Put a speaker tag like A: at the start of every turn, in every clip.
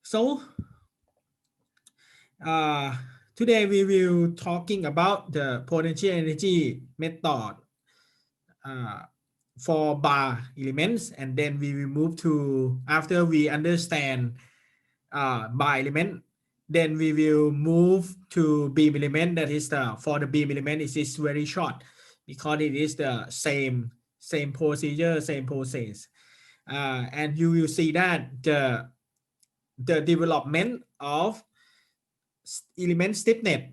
A: So uh, today we will talking about the potential energy method uh, for bar elements, and then we will move to after we understand bar element, then we will move to beam element. That is the for the beam element it is very short because it is the same procedure, same process, and you will see that the development of element stiffness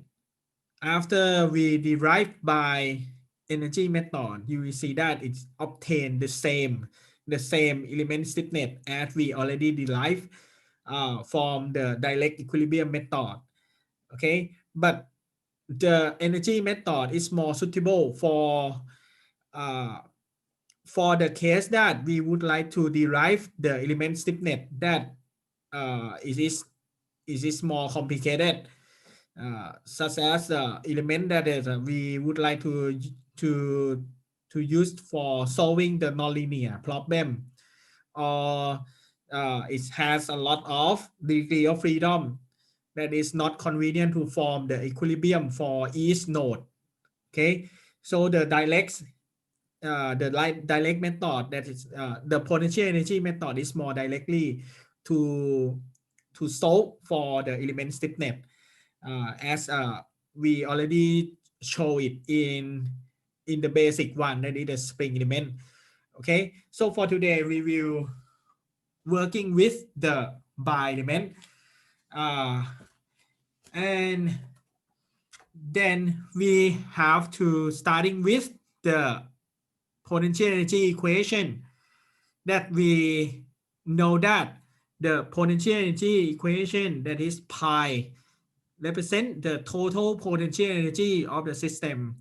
A: after we derive by energy method. You will see that it's obtained the same element stiffness as we already derived from the direct equilibrium method. Okay, but the energy method is more suitable uh, for the case that we would like to derive the element stiffness that is more complicated, such as the element that is we would like to to use for solving the nonlinear problem, or it has a lot of degree of freedom that is not convenient to form the equilibrium for each node. Okay, so the direct method, that is the potential energy method, is more directly to solve for the element stiffness, as we already show it in the basic one, that is the spring element. Okay, so for today we will working with the bar element, uh, and then we have to starting with the potential energy equation, that we know that the potential energy equation, that is pi, represent the total potential energy of the system.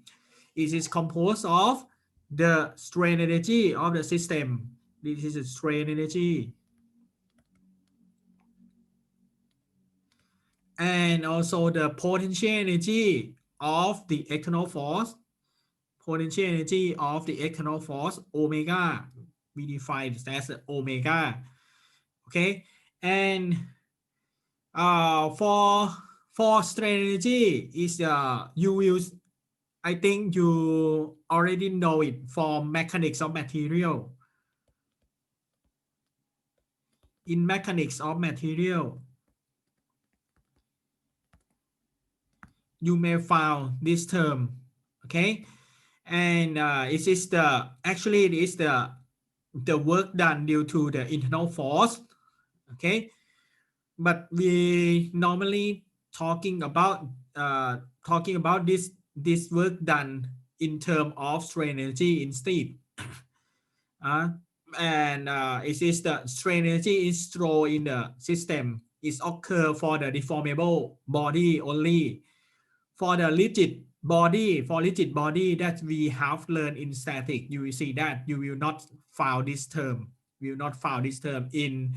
A: It is composed of the strain energy of the system. This is the strain energy, and also the potential energy of the external force. Potential energy of the external force omega, we define it as omega. Okay, and for strain energy is you will, I think you already know it from mechanics of material. In mechanics of material, you may find this term. Okay, and it is the actually it is the work done due to the internal force. Okay, but we normally talking about talking about this work done in term of strain energy instead. uh, and it is the strain energy is stored in the system. It occur for the deformable body only. For the rigid body that we have learned in static, you will see that you will not find this term. You will not find this term in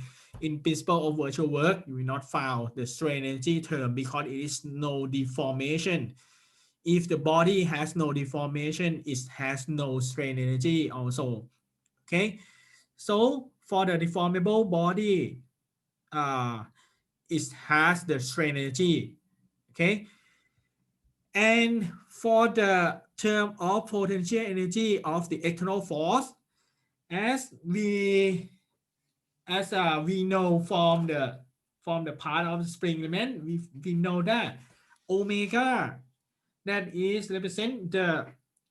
A: principle of virtual work. You will not find the strain energy term because it is no deformation. If the body has no deformation, it has no strain energy also. Okay, so for the deformable body, uh, it has the strain energy. Okay, and for the term of potential energy of the external force, as we know from the part of the spring element, we know that omega, that is represent the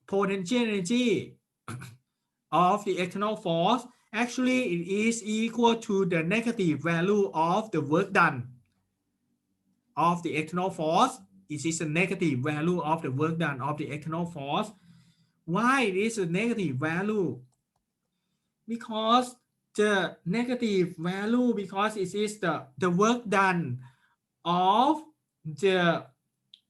A: potential energy of the external force. Actually it is equal to the negative value of the work done of the external force. It is a negative value of the work done of the external force. Why it is a negative value? Because the negative value, because it is the work done of the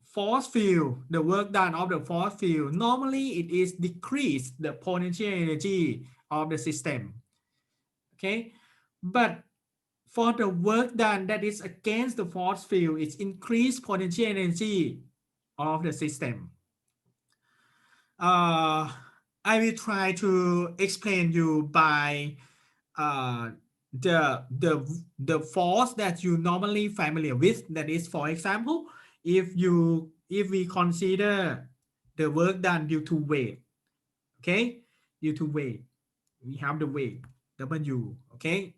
A: force field, the work done of the force field. Normally it is decrease the potential energy of the system. Okay, but for the work done that is against the force field, it's increased potential energy of the system. I will try to explain you by the force that you normally familiar with. That is, for example, if we consider the work done due to weight, okay, due to weight, we have the weight W, okay.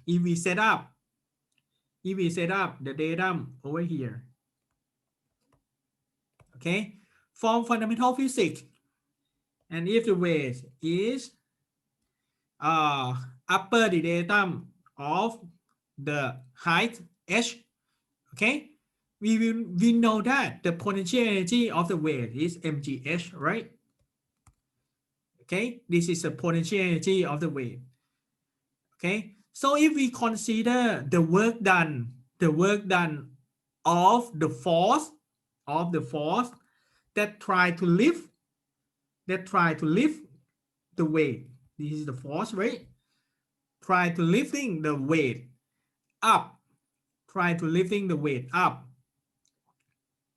A: if we set up the datum over here, okay, from fundamental physics, and if the weight is upper the datum of the height h, okay, we know that the potential energy of the weight is mgh, right? Okay, this is the potential energy of the weight. Okay, so if we consider the work done of the force that try to lift the weight, this is the force, right? Try to lifting the weight up,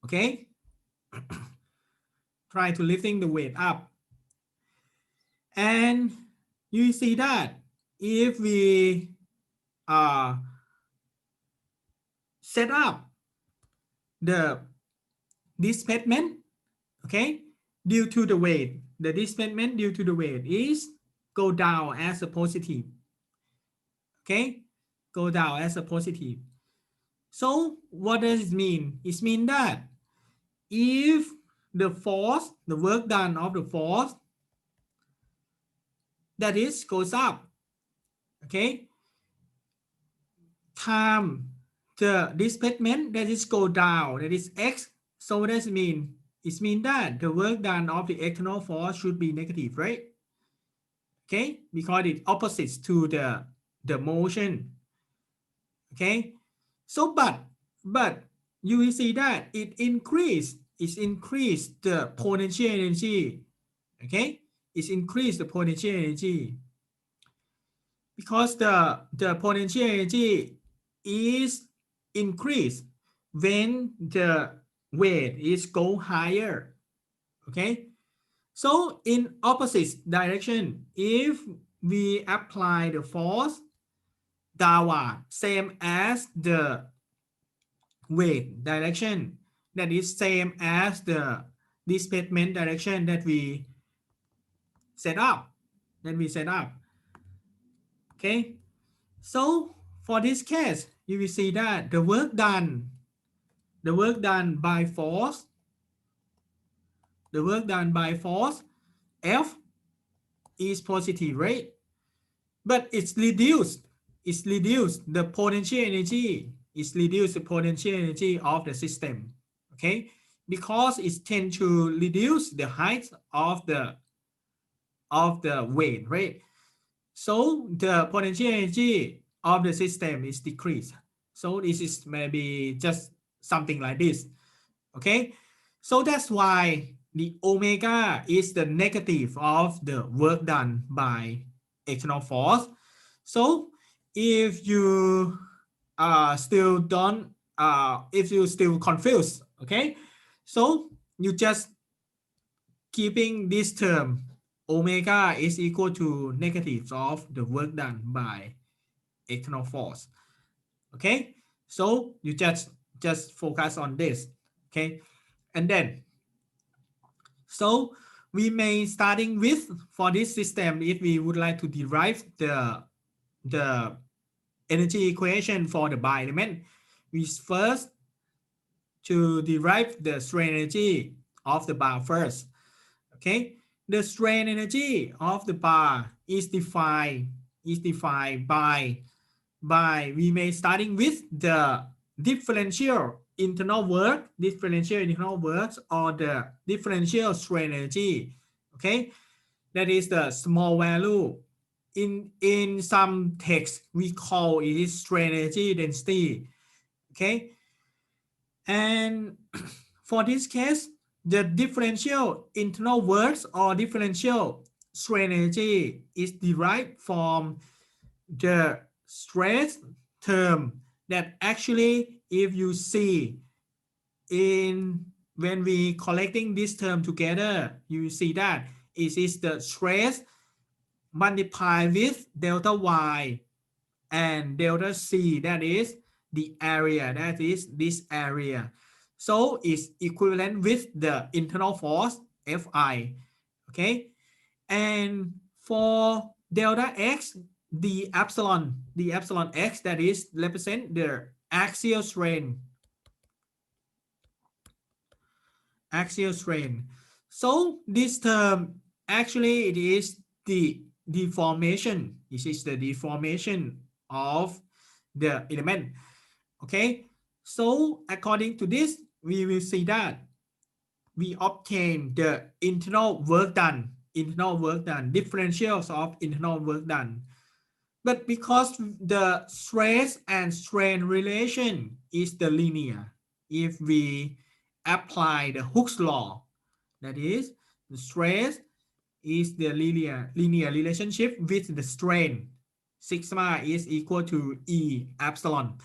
A: okay. Try to lifting the weight up, and you see that if we set up the displacement, okay, due to the weight, the displacement due to the weight is go down as a positive, okay, go down as a positive. So what does it mean? It means that if the force, the work done of the force, that is goes up, okay, time the displacement that is go down, that is x. So what does it mean? It means that the work done of the external force should be negative, right? Okay, because it opposites to the motion. Okay, so but you will see that it increase the potential energy. Okay, it's increased the potential energy because the potential energy is increased when the weight is go higher. Okay, so in opposite direction, if we apply the force downward, same as the weight direction, that is same as the displacement direction that we set up, okay. So for this case, you will see that the work done by force, F is positive, right? But it's reduced the potential energy, of the system, okay, because it tends to reduce the height of the weight, right? So the potential energy of the system is decreased. So this is maybe just something like this, okay. So that's why the omega is the negative of the work done by external force. So if you still don't if you still confused, okay, so you just keeping this term omega is equal to negative of the work done by external force, okay. So you just focus on this, okay. And then so we may starting with, for this system, if we would like to derive the energy equation for the bar element, we first to derive the strain energy of the bar first, okay. The strain energy of the bar is defined by we may starting with the differential internal work or the differential strain energy, okay. That is the small value. In some text we call it strain energy density, okay. And for this case, the differential internal works or differential strain energy is derived from the stress term that actually, if you see in when we collecting this term together, you see that it is the stress multiplied with delta y and delta C, that is the area, that is this area. So it's equivalent with the internal force Fi. Okay, and for delta X, the epsilon X, that is represent the axial strain. So this term actually it is the deformation. This is the deformation of the element. Okay, so according to this, we will see that we obtain the internal work done, differentials of internal work done. But because the stress and strain relation is the linear, if we apply the Hooke's law, that is the stress is the linear relationship with the strain, sigma is equal to E epsilon.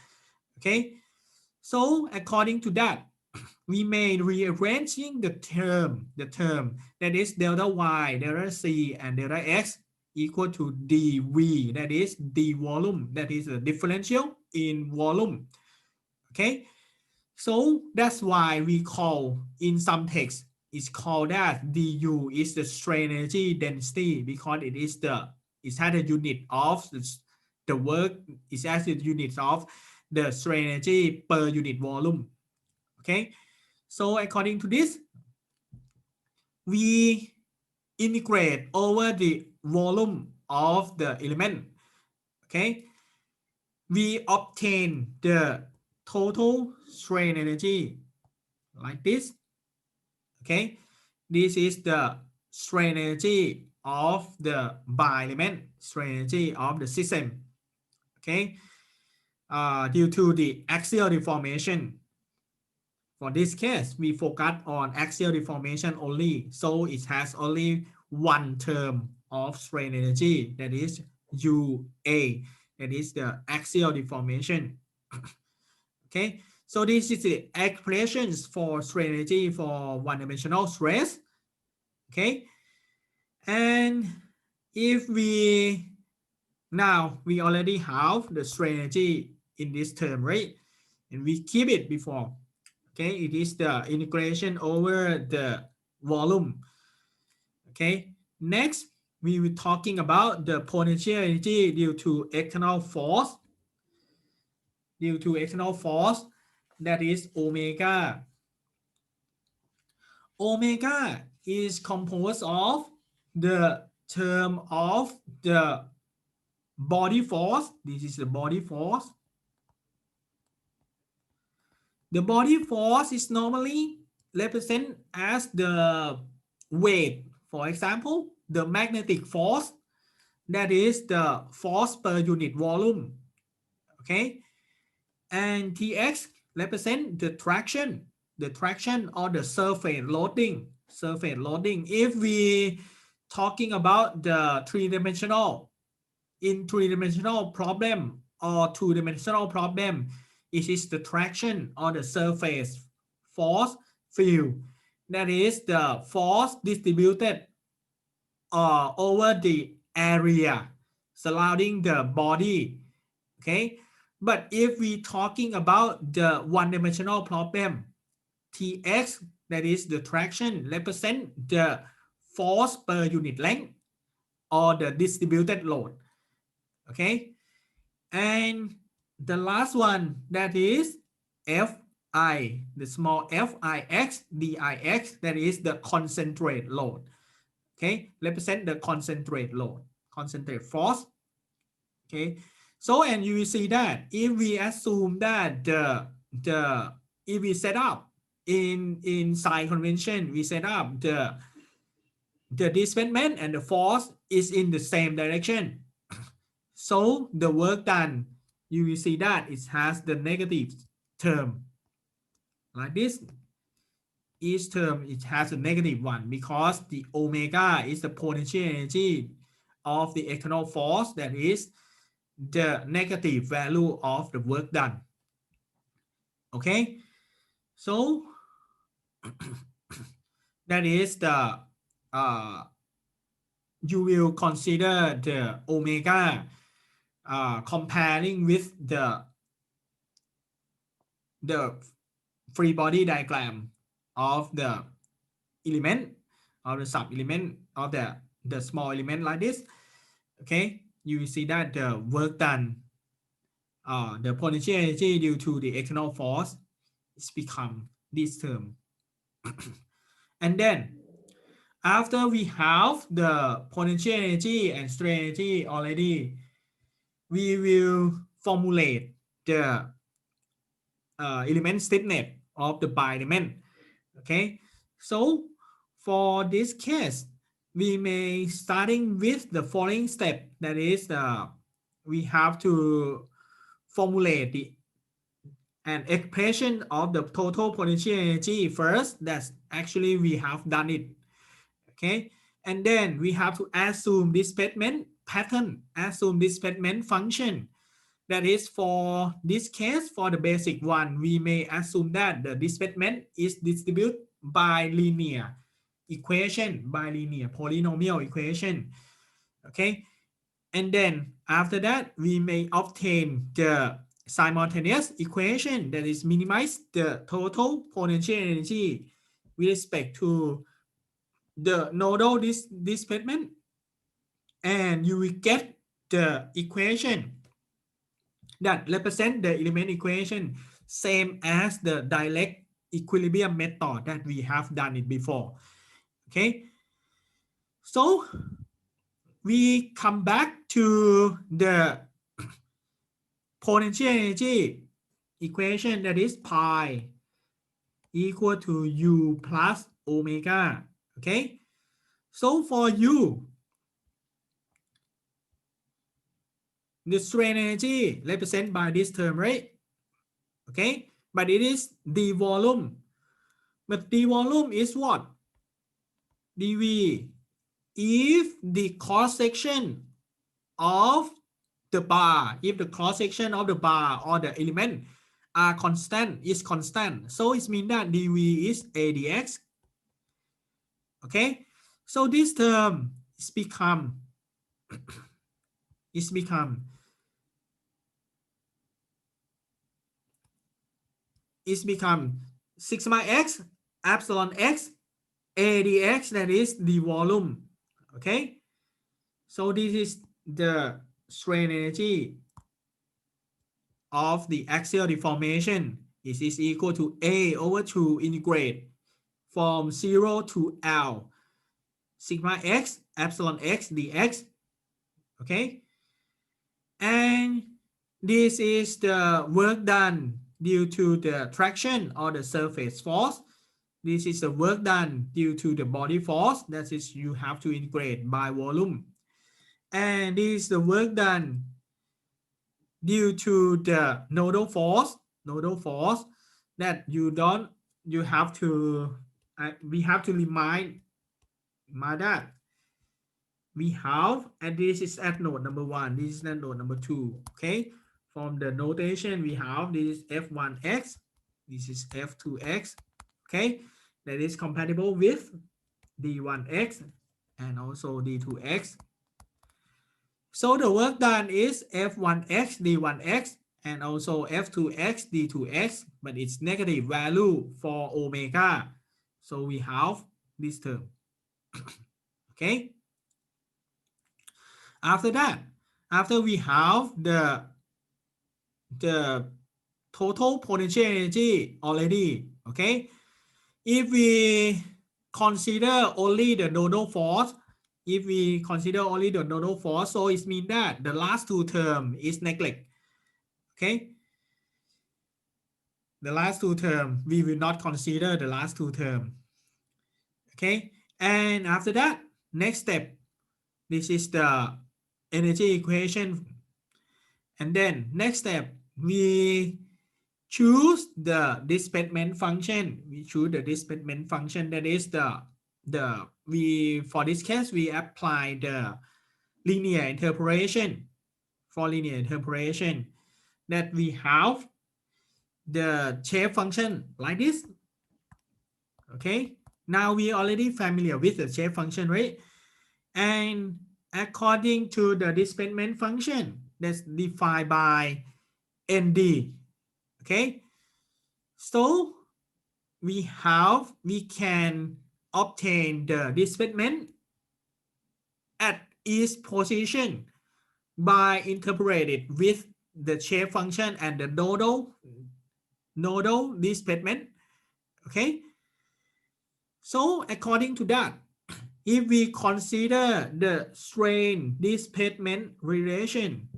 A: Okay, so according to that, we may rearranging the term that is delta Y, delta C, and delta X equal to dV, that is the volume, that is the differential in volume. Okay, so that's why we call in some text it's called that du is the strain energy density, because it has a unit of the work, it has a unit of the strain energy per unit volume. Okay, so according to this, we integrate over the volume of the element. Okay, we obtain the total strain energy like this. Okay, this is the strain energy of the bar element, strain energy of the system. Okay, due to the axial deformation. For this case, we focus on axial deformation only, so it has only one term of strain energy, that is UA, that is the axial deformation. Okay, so this is the expressions for strain energy for one-dimensional stress. Okay, and if we now we already have the strain energy in this term, right? And we keep it before. Okay, it is the integration over the volume. Okay, next we will talking about the potential energy due to external force. That is omega. Omega is composed of the term of the body force. This is the body force. The body force is normally represented as the weight. For example, the magnetic force, that is the force per unit volume. Okay, and Tx represent the traction or the surface loading. If we talking about the three-dimensional problem or two-dimensional problem, it is the traction or the surface force field, that is the force distributed over the area surrounding the body. Okay, but if we talking about the one-dimensional problem, Tx, that is the traction, represent the force per unit length or the distributed load. Okay, and the last one, that is Fi, the small Fix, Dix, that is the concentrate load. Okay, represent the concentrate load, concentrate force. Okay, so and you will see that if we assume that if we set up in sign convention, we set up the displacement and the force is in the same direction. So the work done, you will see that it has the negative term like this. Each term it has a negative one because the omega is the potential energy of the external force, that is the negative value of the work done. Okay, so that is the you will consider the omega comparing with the free body diagram of the element of the sub element of the small element like this. Okay, you see that the work done, the potential energy due to the external force is become this term. And then after we have the potential energy and strain energy already, we will formulate the element stiffness of the pi element. Okay, so for this case we may starting with the following step, that is we have to formulate an expression of the total potential energy first. That's actually we have done it. Okay, and then we have to assume displacement pattern, assume displacement function. That is for this case, for the basic one, we may assume that the displacement is distributed by linear equation, by linear polynomial equation. Okay, and then after that we may obtain the simultaneous equation that is minimize the total potential energy with respect to the nodal displacement, and you will get the equation that represent the element equation same as the direct equilibrium method that we have done it before. Okay, so we come back to the potential energy equation, that is pi equal to u plus omega. Okay, so for u, the strain energy represented by this term, right? Okay, but it is the volume, but the volume is what? dv. If the cross section of the bar, if the cross section of the bar or the element are constant, is constant, so it means that dv is a dx. Okay, so this term is become sigma x epsilon x a dx, that is the volume. Okay, so this is the strain energy of the axial deformation. It is equal to a over 2 integrate from 0 to L sigma x epsilon x dx. Okay, and this is the work done due to the traction or the surface force. This is the work done due to the body force, that is you have to integrate by volume, and this is the work done due to the nodal force that you have to we have to remind that we have, and this is at node number 1, this is at node number 2. Okay, from the notation we have this is f1x, this is f2x. Okay, that is compatible with d1x and also d2x. So the work done is f1x d1x and also f2x d2x, but it's negative value for omega, so we have this term. Okay, after that, after we have the total potential energy already. Okay, if we consider only the nodal force, so it means that the last two term is neglect. Okay, the last two term we will not consider the last two term. Okay, and after that, next step, this is the energy equation, and then next step we choose the displacement function. That is we, for this case we apply the linear interpolation. For linear interpolation, that we have the shape function like this. Okay, now we already familiar with the shape function, right? And according to the displacement function, that's defined by ND. Okay, so we can obtain the displacement at each position by interpreting with the shape function and the nodal displacement. Okay, so according to that, if we consider the strain displacement relation,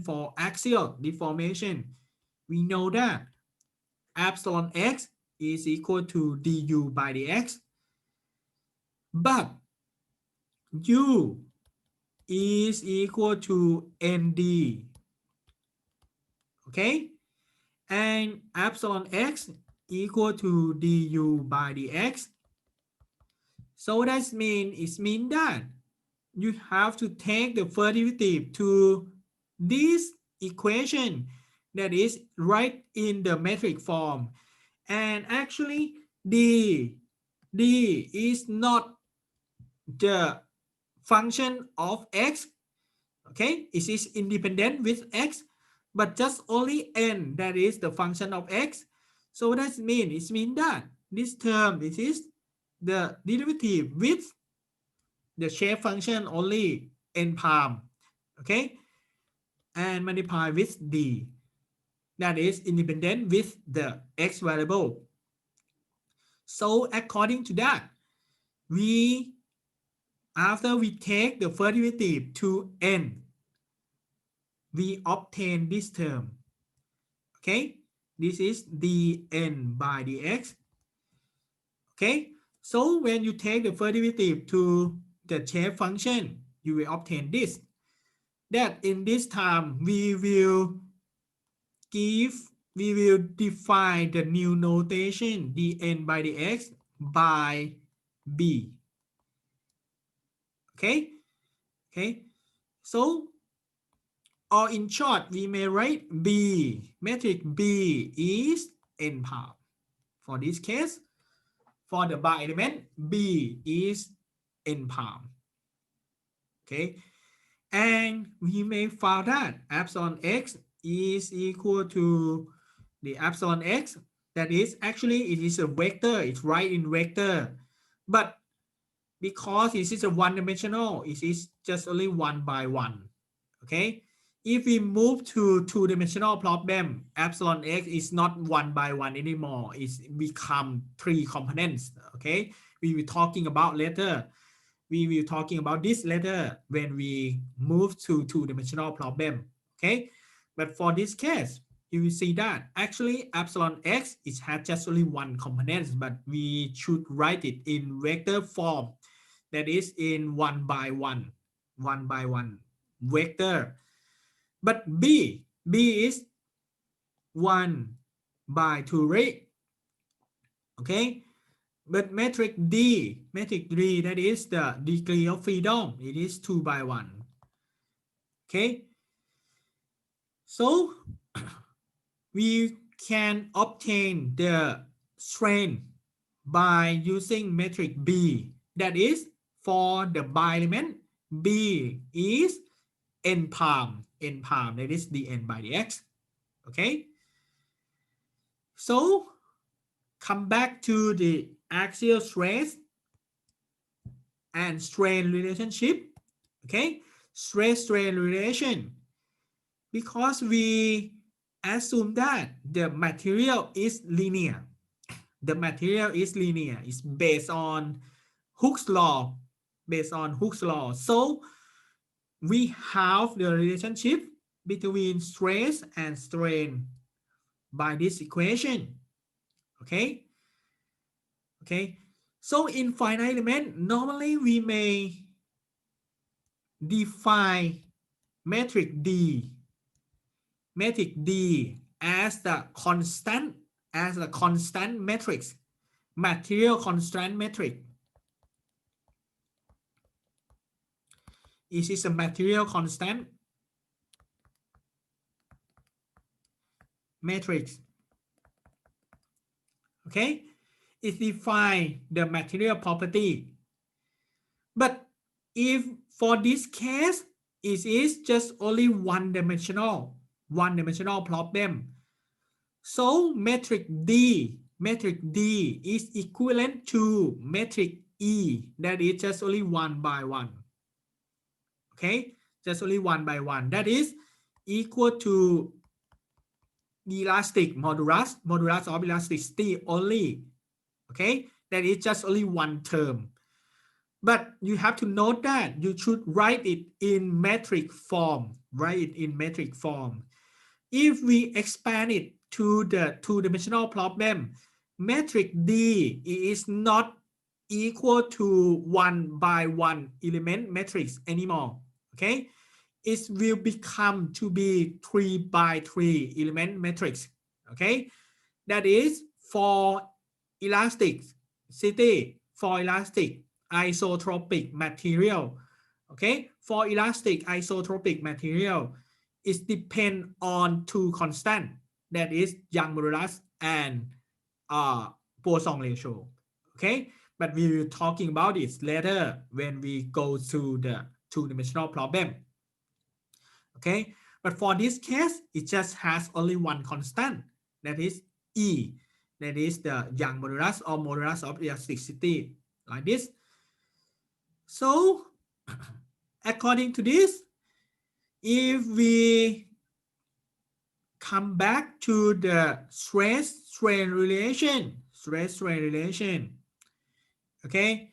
A: for axial deformation, we know that epsilon x is equal to du by dx, but u is equal to nd. Okay, and epsilon x equal to du by dx. So that means that you have to take the first derivative to this equation that is right in the metric form, and actually d is not the function of x. Okay, it is independent with x, but just only n that is the function of x. So that means that this term, this is the derivative with the shape function only n palm. Okay, and multiply with d that is independent with the x variable. So according to that, we after we take the first derivative to n, we obtain this term. Okay, this is dn by dx. Okay, so when you take the first derivative to the shape function, you will obtain this. That in this time we will define the new notation dn by dx by b. Okay, so, or in short, we may write b, metric b is n palm. For this case, for the bar element, b is n palm. Okay, and we may find that epsilon x is equal to the epsilon x, that is actually it is a vector, it's right in vector, but because it is a one-dimensional, it is just only 1 by 1. Okay, if we move to two-dimensional problem, epsilon x is not 1 by 1 anymore, it's become 3 components. Okay, we will talking about later. We will talking about this later when we move to two-dimensional problem. Okay, but for this case, you will see that actually epsilon x it has just only 1 component, but we should write it in vector form, that is in 1 by 1 vector. But b is 1 by 2 rate. Okay, but metric d that is the degree of freedom, it is 2 by 1. Okay, so we can obtain the strain by using metric b, that is for the bi-element b is n palm, that is dn by dx. Okay, so come back to the axial stress and strain relationship. Okay, stress strain relation, because we assume that the material is linear. It's based on Hooke's law. So we have the relationship between stress and strain by this equation. Okay, so in finite element, normally we may define metric d as the constant matrix, material constant matrix. It is a material constant matrix. Okay, it defines the material property. But if for this case it is just only one-dimensional problem. So metric D is equivalent to metric E, that is just only 1 by 1. Okay, just only 1 by 1. That is equal to elastic modulus of elasticity only. Okay, that is just only one term. But you have to note that you should write it in metric form. If we expand it to the two-dimensional problem, metric D is not equal to 1 by 1 element matrix anymore. Okay, it will become to be 3 by 3 element matrix. Okay, that is for elasticity, for elastic isotropic material. Okay, for elastic isotropic material, it depends on two constants, that is Young modulus and Poisson ratio. Okay, but we will talking about it later when we go to the two-dimensional problem. Okay, but for this case, it just has only one constant, that is E, that is the Young modulus or modulus of elasticity, like this. So according to this, if we come back to the stress-strain relation, okay,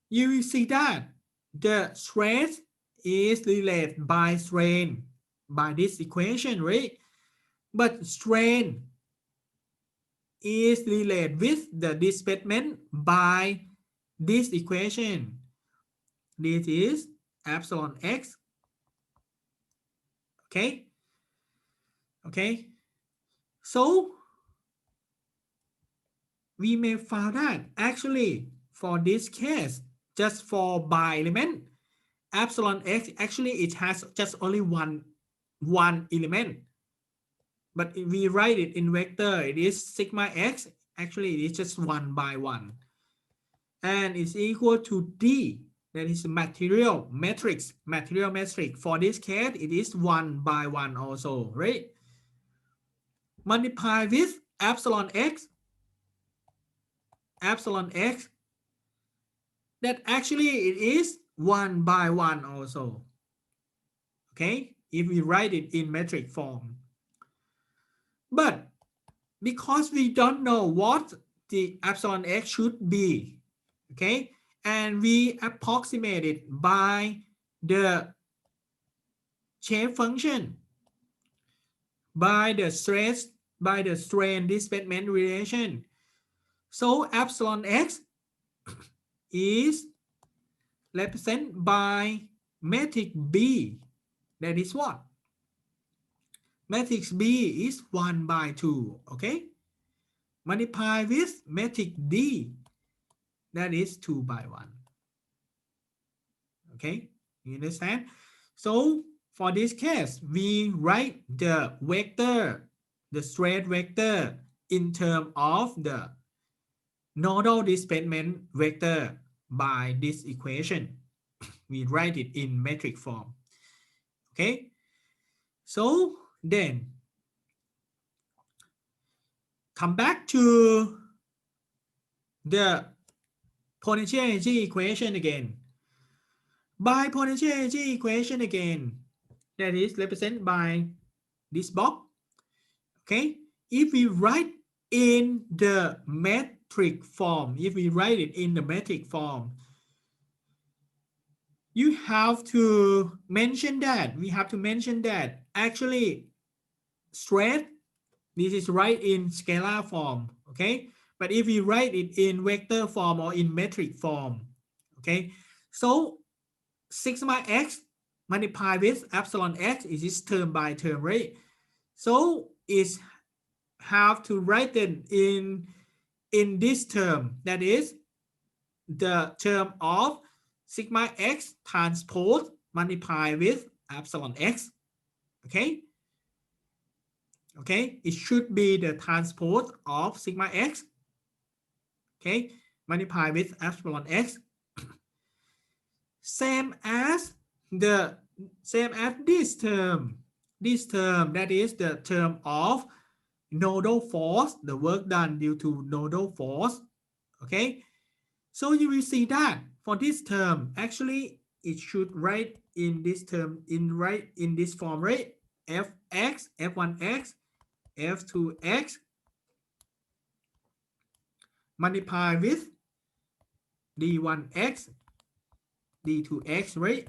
A: you will see that the stress is related by strain by this equation, right? But strain is related with the displacement by this equation. This is epsilon x. Okay. So we may find that actually for this case, just for by element, epsilon x, actually it has just only one element. But if we write it in vector, it is sigma x, actually it is just 1 by 1. And it's equal to D, that is material matrix. For this case, it is 1 by 1 also, right? Multiply with epsilon x, that actually it is 1 by 1 also. Okay, if we write it in metric form. But because we don't know what the epsilon x should be, okay, and we approximate it by the shape function, by the strain displacement relation. So epsilon x is represented by matrix B. That is what? Matrix B is 1 by 2. Okay, multiply with matrix D, that is 2 by 1. Okay, you understand? So for this case, we write the vector, the straight vector, in terms of the nodal displacement vector by this equation. We write it in metric form. Okay, so then come back to the potential energy equation again. By potential energy equation again, that is represented by this box. Okay, if we write in the metric form, you have to mention that actually stress, this is right in scalar form. Okay, but if we write it in vector form or in metric form, okay, so sigma x multiplied with epsilon x is this term by term, right? So it's have to write it in this term, that is the term of sigma x transpose multiplied with epsilon x. Okay, it should be the transpose of sigma x, okay, multiplied with epsilon x, same as the same as this term that is the term of nodal force, the work done due to nodal force. Okay, so you will see that for this term actually it should write in this term in this form, right? Fx, f1x, f2x multiplied with d1x, d2x, right?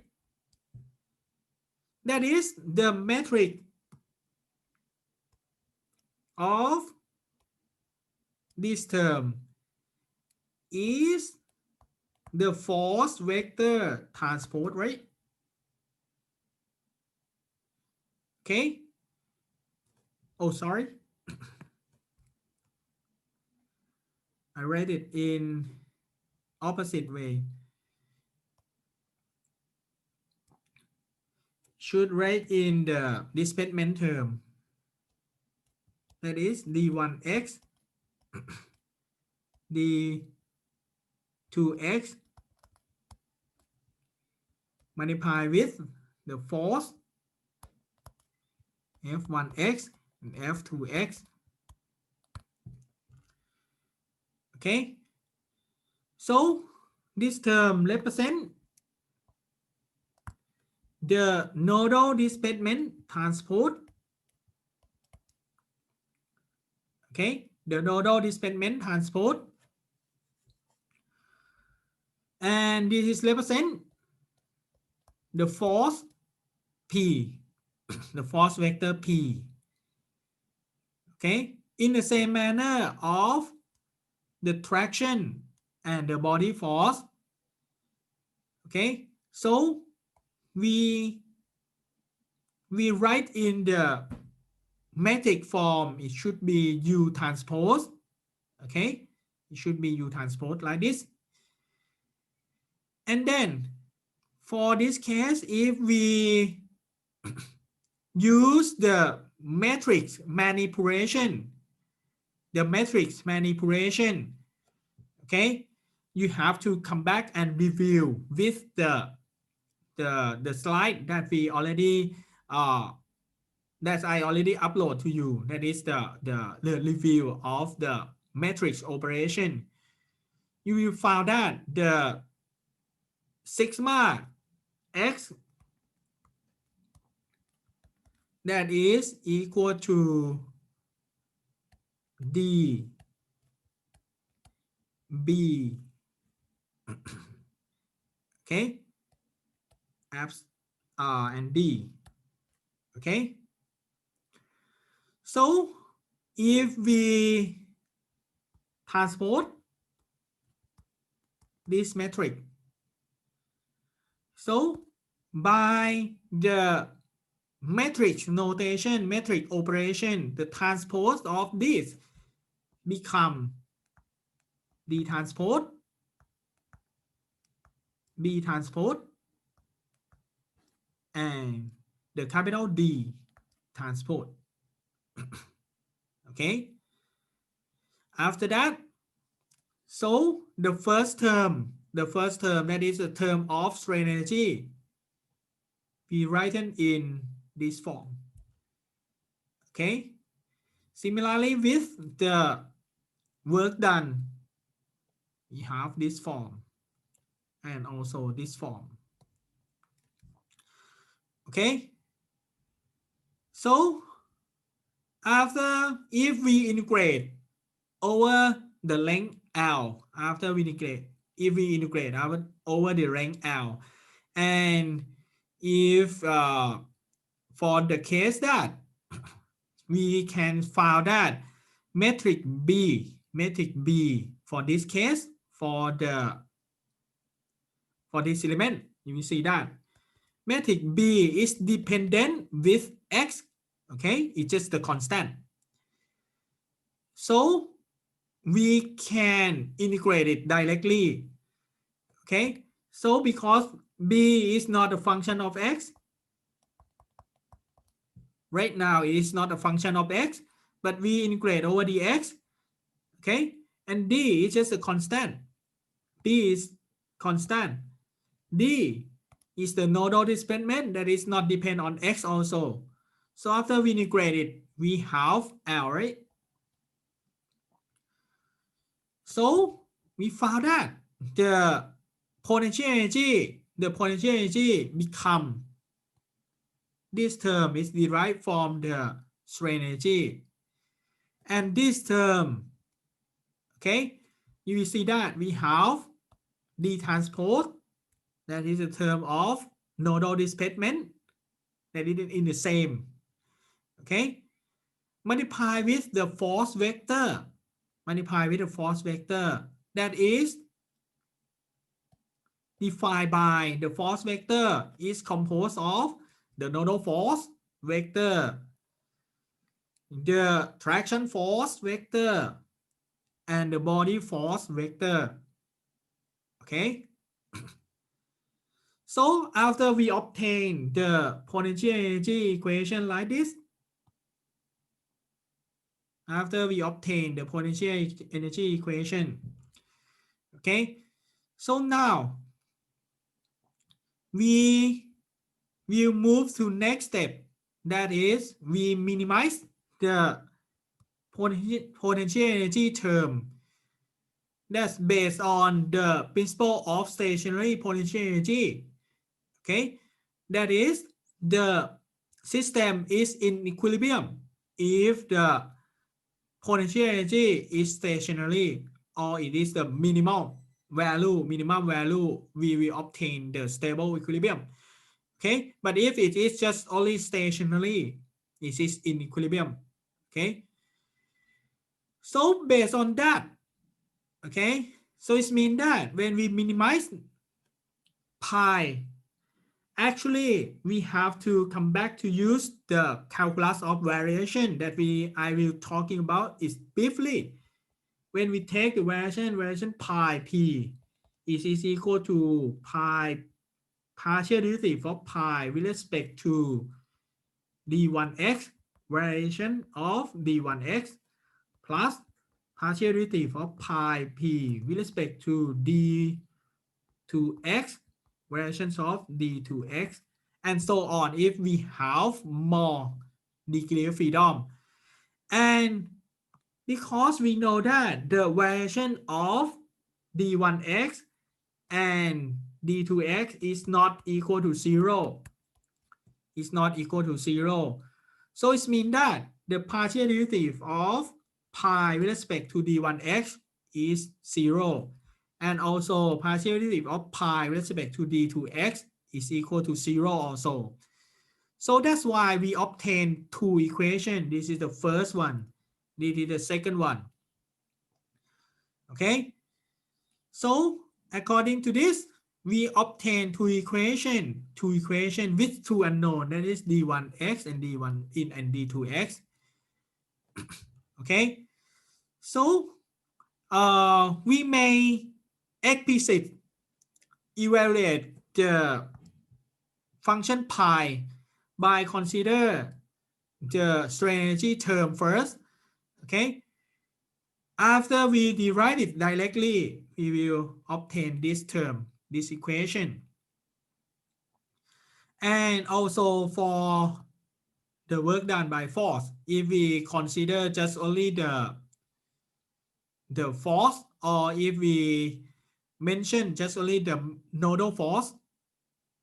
A: That is the metric of this term is the force vector transpose, right? Okay. Oh, sorry. I read it in opposite way. Should write in the displacement term. That is d1x, d2x multiplied with the force f1x and f2x. Okay. So this term represents the nodal displacement transpose. Okay, the nodal displacement transpose, and this is represent the force P, the force vector P. Okay, in the same manner of the traction and the body force. Okay, so we write in the metric form, it should be U transpose. Okay, it should be U transpose like this. And then for this case, if we use the matrix manipulation, okay, you have to come back and review with the slide that we already that I already upload to you. That is the review of the matrix operation. You will find that the sigma x that is equal to d b, okay, abs and d. Okay, so if we transpose this metric, so by the matrix notation, matrix operation, the transpose of this become d transpose, b transpose, and the capital D transpose. Okay, after that, so the first term that is the term of strain energy, we write it in this form. Okay, similarly with the work done, we have this form and also this form. Okay, so after, if we integrate over the length L, after we integrate, if we integrate over the length L, and if for the case that we can find that metric B for this case, for this element, you will see that metric B is dependent with X. Okay, it's just the constant. So we can integrate it directly. Okay, so because B is not a function of X, right now it is not a function of X, but we integrate over the X. Okay, and D is just a constant. D is constant. D is the nodal displacement that is not depend on x also. So after we integrate it, we have L, right? So we found that the potential energy become, this term is derived from the strain energy. And this term, okay, you will see that we have d transpose, that is a term of nodal displacement, that is in the same, okay, multiply with the force vector, that is defined by the force vector is composed of the nodal force vector, the traction force vector, and the body force vector. Okay. So after we obtain the potential energy equation like this, okay, so now we will move to next step, that is we minimize the potential energy term that's based on the principle of stationary potential energy. Okay, that is the system is in equilibrium if the potential energy is stationary, or it is the minimum value, we will obtain the stable equilibrium. Okay, but if it is just only stationary, it is in equilibrium. Okay, so based on that, okay, so it means that when we minimize pi, actually we have to come back to use the calculus of variation that I will talking about is briefly. When we take the variation pi p is equal to pi partial derivative of pi with respect to d1x, variation of d1x, plus partial derivative of pi p with respect to d2x, variations of d2x, and so on if we have more degree of freedom. And because we know that the variation of d1x and d2x is not equal to 0, so it means that the partial derivative of pi with respect to d1x is 0, and also partial derivative of pi with respect to d2x is equal to 0 also. So that's why we obtain two equations. This is the first one, this is the second one. Okay, so according to this, we obtain two equations with two unknown, that is d1x and d1 in and d2x. Okay, so we may explicit evaluate the function pi by consider the strain energy term first. Okay, after we derive it directly, we will obtain this term, this equation. And also for the work done by force, if we consider just only the force, or if we mention just only the nodal force,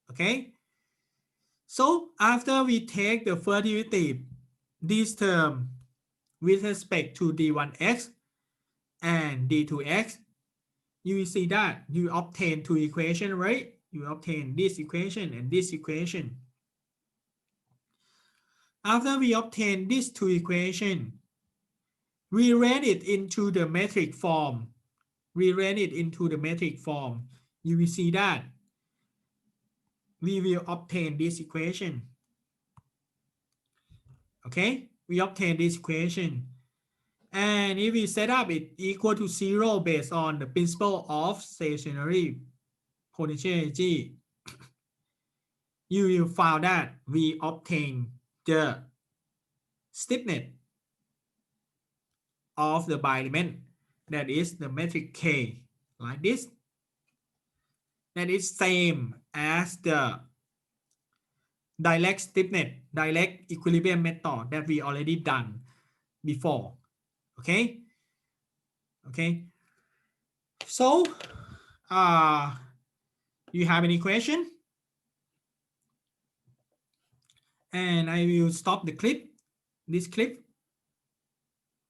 A: okay, so after we take the first derivative, this term with respect to d1x and d2x, you will see that you obtain two equations, right? You obtain this equation and this equation. After we obtain these two equations, rewrite it into the metric form. You will see that we will obtain this equation. Okay, we obtain this equation. And if we set up it equal to 0 based on the principle of stationary potential energy, you will find that we obtain the stiffness of the bi-element, that is the metric K, like this. that is same as the direct stiffness, direct equilibrium method that we already done before. Okay. Okay. So, you have any question? And I will stop the clip, this clip.